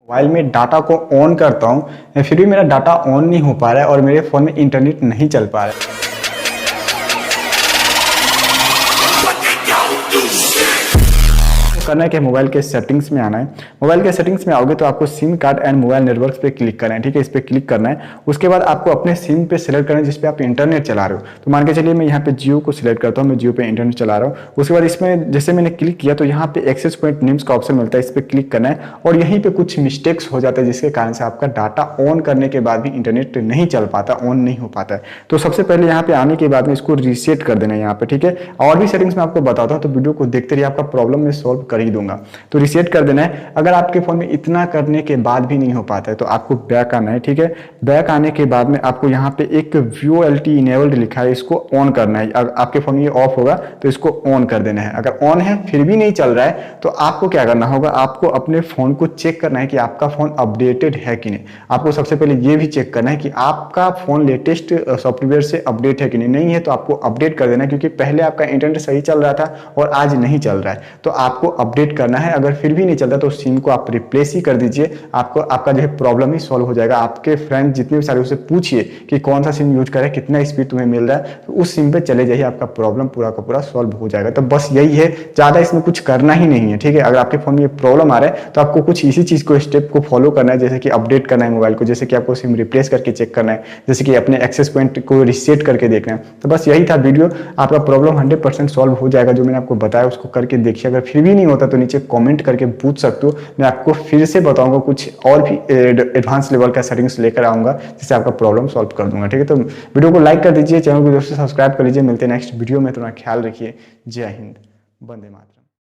Mobile में data को on करता हूँ फिर भी मेरा डाटा ऑन नहीं हो पा रहा है और मेरे फ़ोन में इंटरनेट नहीं चल पा रहा है। करना है कि मोबाइल के सेटिंग्स में आना है। मोबाइल के सेटिंग्स में आओगे तो आपको SIM card and mobile networks पे क्लिक करना है। ठीक है, इस पर क्लिक करना है। उसके बाद आपको अपने सिम पे सिलेक्ट करना है जिस पे आप इंटरनेट चला रहे हो। तो मान के चलिए मैं यहाँ पे जियो को सिलेक्ट करता हूँ, मैं जियो पे इंटरनेट चला रहा हूँ। उसके बाद इसमें जैसे मैंने क्लिक किया तो यहाँ पे एक्सेस पॉइंट नेम्स का ऑप्शन मिलता है, इस पर क्लिक करना है और यहीं पे कुछ मिस्टेक्स हो जाते हैं जिसके कारण से आपका डाटा ऑन करने के बाद भी इंटरनेट नहीं चल पाता, ऑन नहीं हो पाता है। तो सबसे पहले यहाँ पे आने के बाद में इसको रीसेट कर देना है यहाँ पे। ठीक है, और भी सेटिंग्स में आपको बताता हूँ तो वीडियो को देखते रहिए, आपका प्रॉब्लम मैं सॉल्व कर ही दूंगा। तो रीसेट कर देना है। अगर आपके फोन में इतना करने के बाद भी नहीं हो पाता है तो आपको बैक आना है। ठीक है, बैक आने के बाद में आपको यहाँ पे एक व्यू एलटी इनेबल्ड लिखा है, इसको ऑन करना है। अगर आपके फोन में ये ऑफ होगा तो इसको ऑन कर देना है। अगर ऑन है फिर भी नहीं चल रहा है तो आपको क्या करना होगा, आपको अपने फोन को चेक करना है कि आपका फोन अपडेटेड है कि नहीं। आपको सबसे पहले ये भी चेक करना है कि आपका फोन लेटेस्ट सॉफ्टवेयर से अपडेट है कि नहीं है तो आपको अपडेट कर देना है, क्योंकि पहले आपका इंटरनेट सही चल रहा था और आज नहीं चल रहा है। तो आपको अपडेट करना है। अगर फिर भी नहीं चलता तो सिम को आप रिप्लेस ही कर दीजिए, आपको आपका जो है प्रॉब्लम ही सॉल्व हो जाएगा। आपके फ्रेंड जितने भी सारे उससे पूछिए कि कौन सा सिम यूज करे, कितना स्पीड तुम्हें मिल रहा है, तो उस सिम पे चले जाइए, आपका प्रॉब्लम पूरा का पूरा सॉल्व हो जाएगा। तो बस यही है, ज्यादा इसमें कुछ करना ही नहीं है। ठीक है, अगर आपके फोन में ये प्रॉब्लम आ रहा है तो आपको कुछ इसी चीज को स्टेप को फॉलो करना है, जैसे कि अपडेट करना है मोबाइल को, जैसे कि आपको सिम रिप्लेस करके चेक करना है, जैसे कि अपने एक्सेस पॉइंट को रिसेट करके देखना है। तो बस यही था वीडियो, आपका प्रॉब्लम 100% सॉल्व हो जाएगा। जो मैंने आपको बताया उसको करके देखिए। अगर फिर भी नहीं होता तो नीचे कमेंट करके पूछ सकते हो, मैं आपको फिर से बताऊंगा, कुछ और भी एडवांस लेवल का सेटिंग्स लेकर आऊंगा जिससे आपका प्रॉब्लम सॉल्व कर दूंगा। ठीक है, तो वीडियो को लाइक कर दीजिए, चैनल को दोस्तों सब्सक्राइब कर लीजिए। मिलते हैं नेक्स्ट वीडियो में, तुम्हारा ख्याल रखिए। जय हिंद, वंदे मातरम।